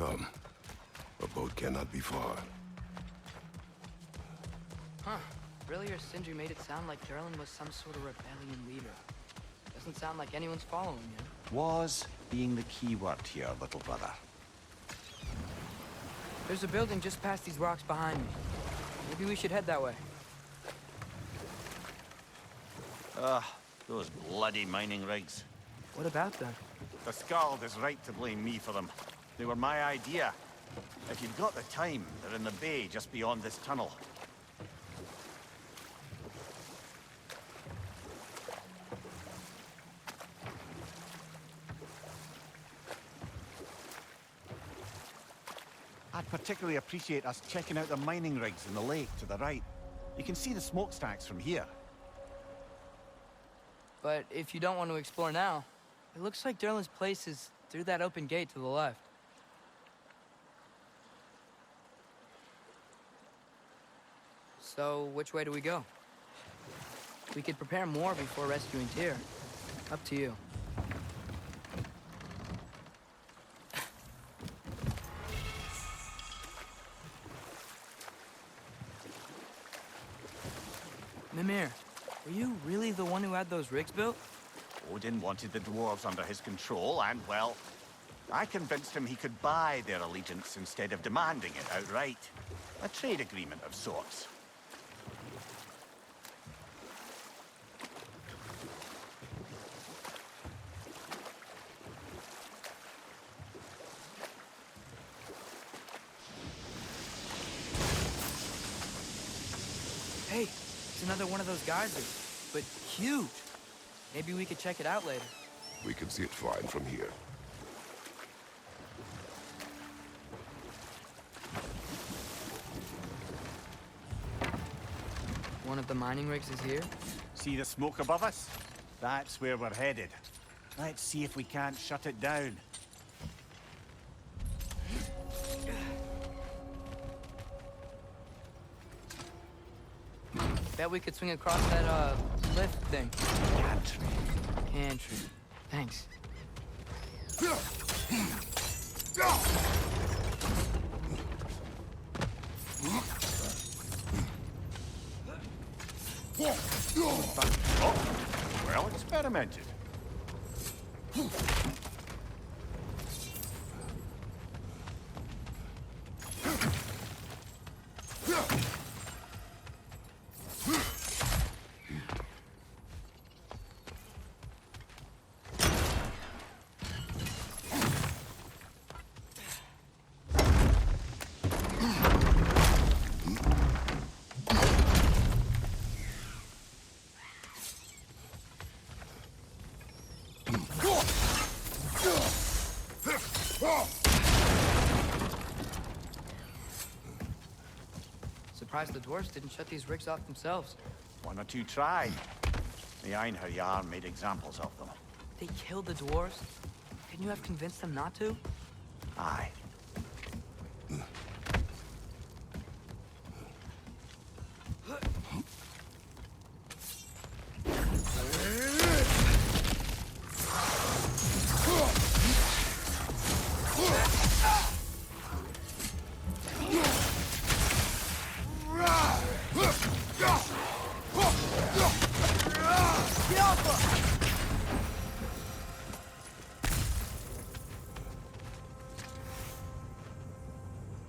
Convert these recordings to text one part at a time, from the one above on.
Come. A boat cannot be far. Huh. Earlier, Sindri made it sound like Durlin was some sort of rebellion leader. Doesn't sound like anyone's following him. Was being the key word here, little brother. There's a building just past these rocks behind me. Maybe we should head that way. Those bloody mining rigs. What about them? The Skald is right to blame me for them. They were my idea. If you've got the time, they're in the bay just beyond this tunnel. I'd particularly appreciate us checking out the mining rigs in the lake to the right. You can see the smokestacks from here. But if you don't want to explore now, it looks like Durlin's place is through that open gate to the left. So, which way do we go? We could prepare more before rescuing Tyr. Up to you. Mimir, were you really the one who had those rigs built? Odin wanted the dwarves under his control, and, well, I convinced him he could buy their allegiance instead of demanding it outright. A trade agreement of sorts. Hey, it's another one of those geysers, but huge. Maybe we could check it out later. We can see it fine from here. One of the mining rigs is here. See the smoke above us? That's where we're headed. Let's see if we can't shut it down. Bet we could swing across that, lift thing. Gantry. Thanks. Oh, well experimented. Surprised the dwarves didn't shut these rigs off themselves. One or two tried. The Einherjar made examples of them. They killed the dwarves? Couldn't you have convinced them not to? Aye.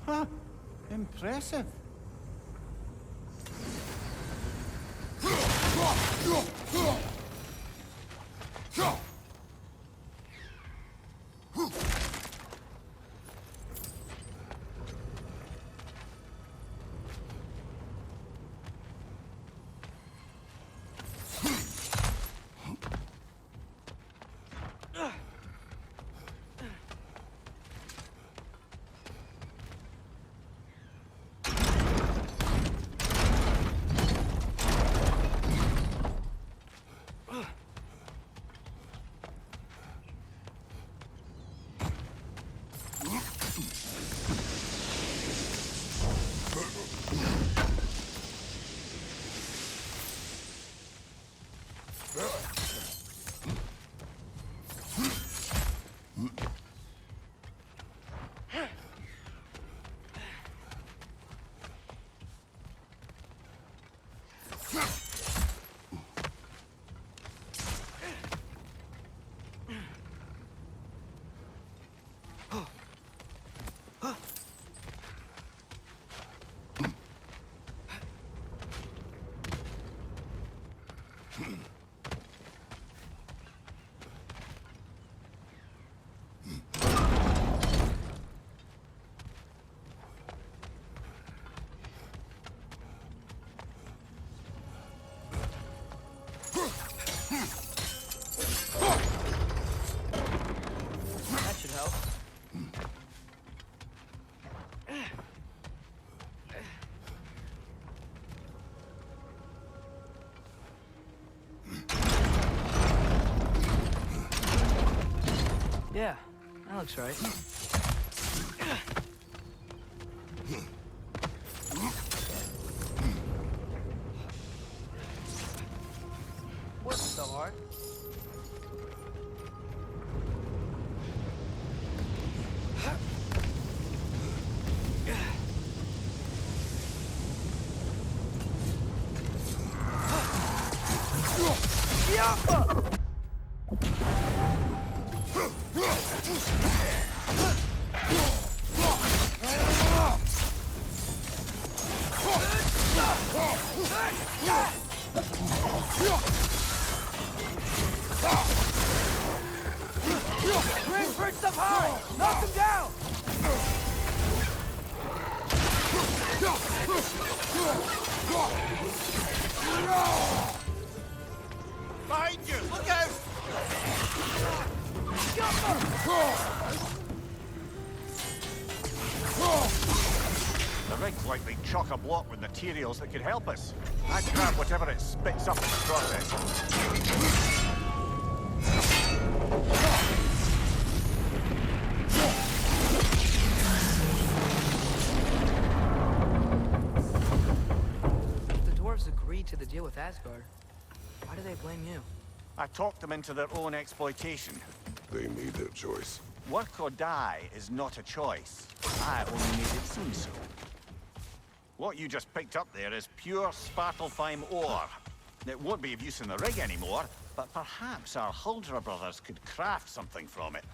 Huh. Impressive. Yeah, that looks right. What's so hard? Bring Prince up high! Knock him down! Behind you! Look out! The rig's likely chock-a-block with materials that could help us. I'd grab whatever it spits up in the process. If the dwarves agreed to the deal with Asgard, why do they blame you? I talked them into their own exploitation. They made their choice. Work or die is not a choice. I only made it seem so. What you just picked up there is pure svarthalheim ore. It won't be of use in the rig anymore, but perhaps our Huldra brothers could craft something from it.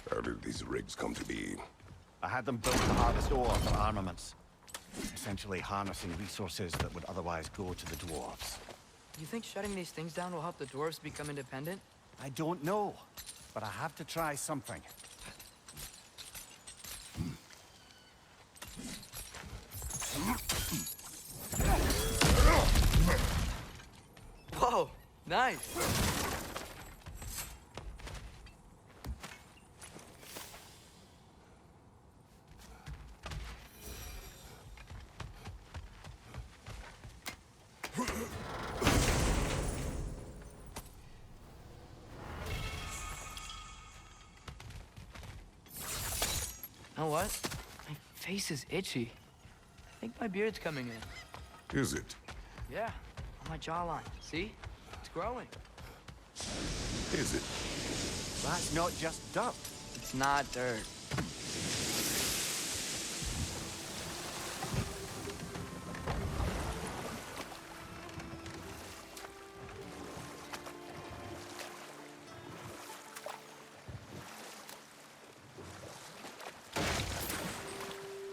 How did these rigs come to be? I had them built to harvest ore for armaments. Essentially harnessing resources that would otherwise go to the dwarves. You think shutting these things down will help the dwarves become independent? I don't know, but I have to try something. Whoa, nice! You know what? My face is itchy. I think my beard's coming in. Is it? Yeah, on my jawline. See? It's growing. Is it? That's not just dirt. It's not dirt.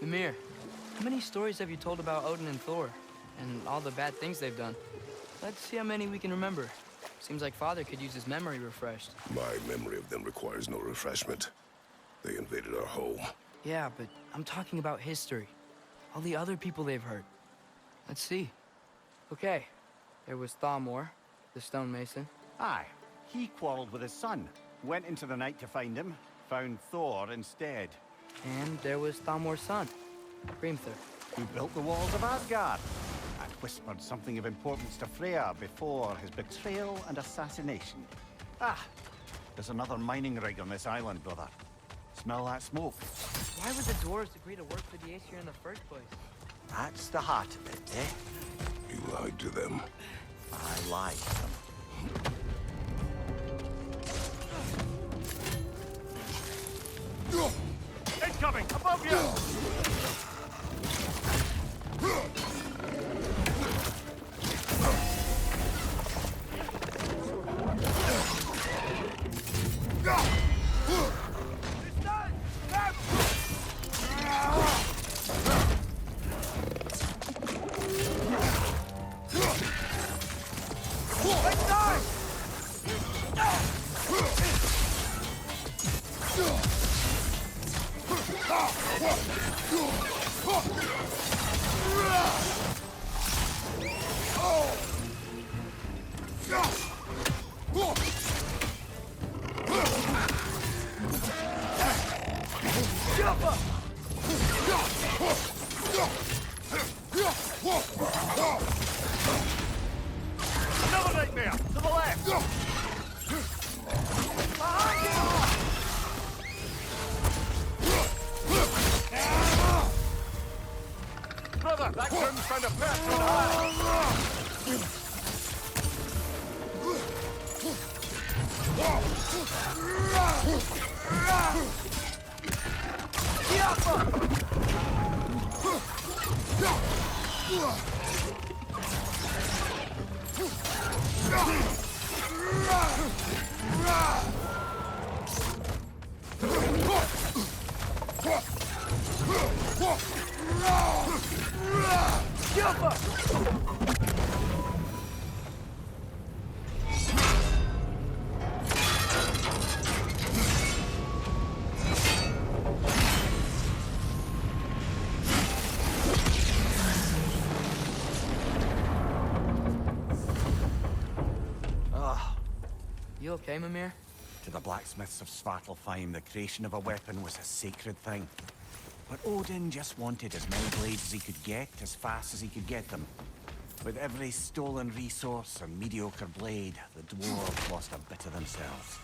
Ymir, how many stories have you told about Odin and Thor? And all the bad things they've done? Let's see how many we can remember. Seems like Father could use his memory refreshed. My memory of them requires no refreshment. They invaded our home. Yeah, but I'm talking about history. All the other people they've hurt. Let's see. Okay, there was Thamor, the stonemason. Aye, he quarreled with his son. Went into the night to find him. Found Thor instead. And there was Thamor's son, Grimthur. Who built the walls of Asgard. And whispered something of importance to Freya before his betrayal and assassination. Ah, there's another mining rig on this island, brother. Smell that smoke? Why would the dwarves agree to work for the Aesir in the first place? That's the heart of it, eh? You lied to them. I lied to them. Incoming! Above you! Another nightmare! To the left! Brother, that groom's found a perch on high! You okay, Mimir? To the blacksmiths of Svartalheim, the creation of a weapon was a sacred thing. But Odin just wanted as many blades as he could get, as fast as he could get them. With every stolen resource and mediocre blade, the dwarves lost a bit of themselves.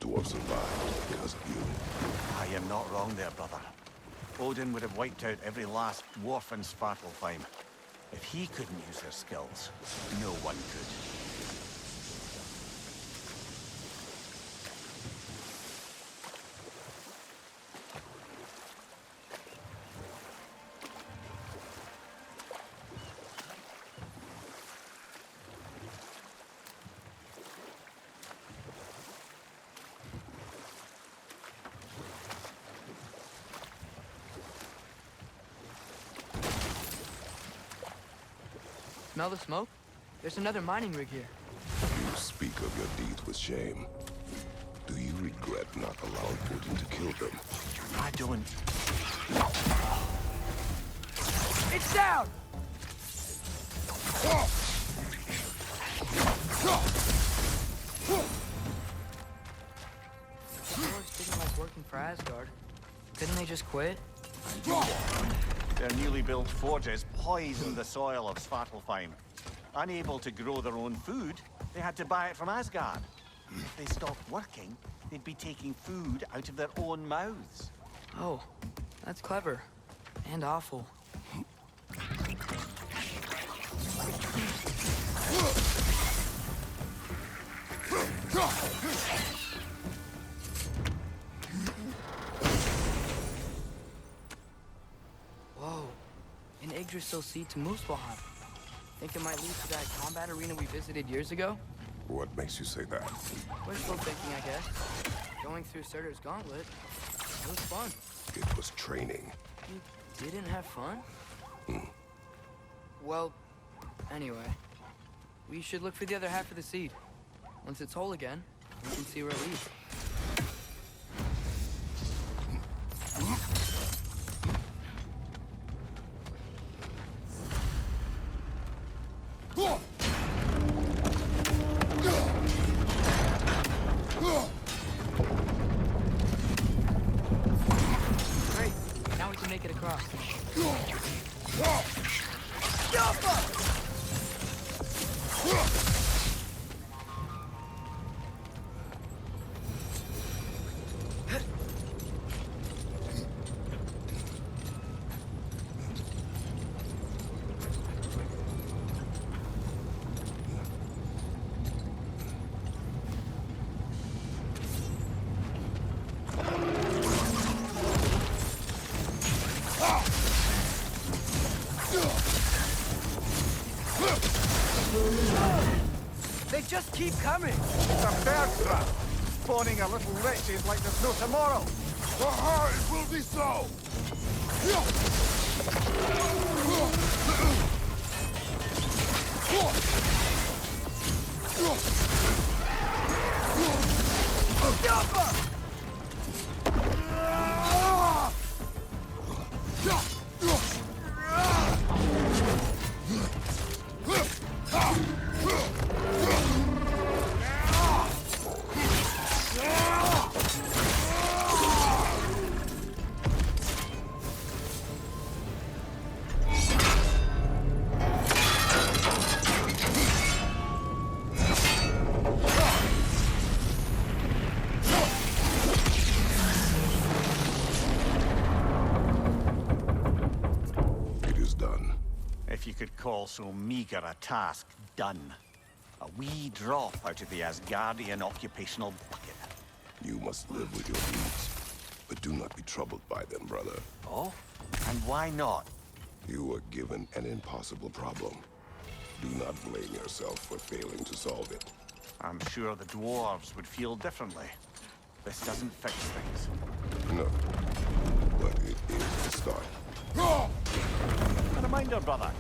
Dwarves survived because of you. I am not wrong there, brother. Odin would have wiped out every last dwarf in Svartalheim. If he couldn't use their skills, no one could. Smell the smoke? There's another mining rig here. You speak of your deeds with shame. Do you regret not allowing Odin to kill them? I don't. It's down! Dwarves didn't like working for Asgard. Couldn't they just quit? Their newly built forges poisoned the soil of Svartalheim. Unable to grow their own food, they had to buy it from Asgard. If they stopped working, they'd be taking food out of their own mouths. Oh, that's clever. And awful. Whoa. An Yggdrasil seed to Muspelheim. Think it might lead to that combat arena we visited years ago? What makes you say that? Wishful thinking, I guess. Going through Surtur's gauntlet, it was fun. It was training. You didn't have fun? Well, anyway. we should look for the other half of the seed. Once it's whole again, we can see where it leads. Great. Now we can make it across. They just keep coming. It's a bird trap. Spawning a little wretches like there's no tomorrow. For her, it will be so! If you could call so meager a task done. A wee drop out of the Asgardian occupational bucket. You must live with your deeds, but do not be troubled by them, brother. Oh? And why not? You were given an impossible problem. Do not blame yourself for failing to solve it. I'm sure the dwarves would feel differently. This doesn't fix things. No, but it is the start. A reminder, brother.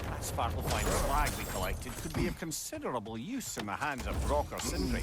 That svarthalheim flag we collected could be of considerable use in the hands of Rock or Sindri.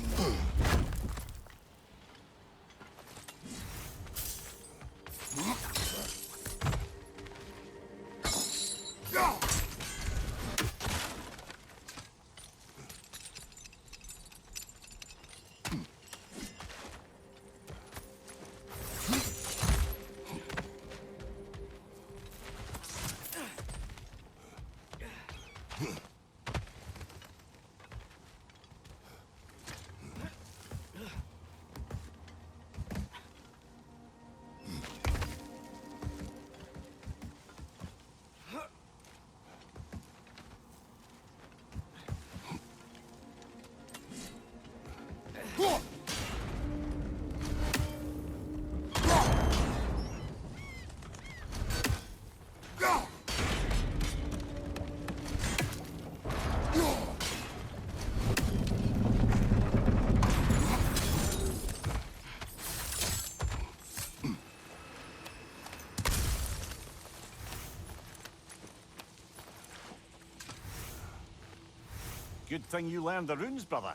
Good thing you learned the runes, brother.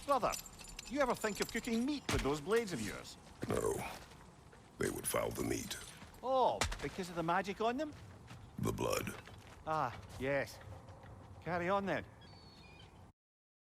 Brother, you ever think of cooking meat with those blades of yours? No, they would foul the meat. Oh, because of the magic on them? The blood. Ah, yes. Carry on then.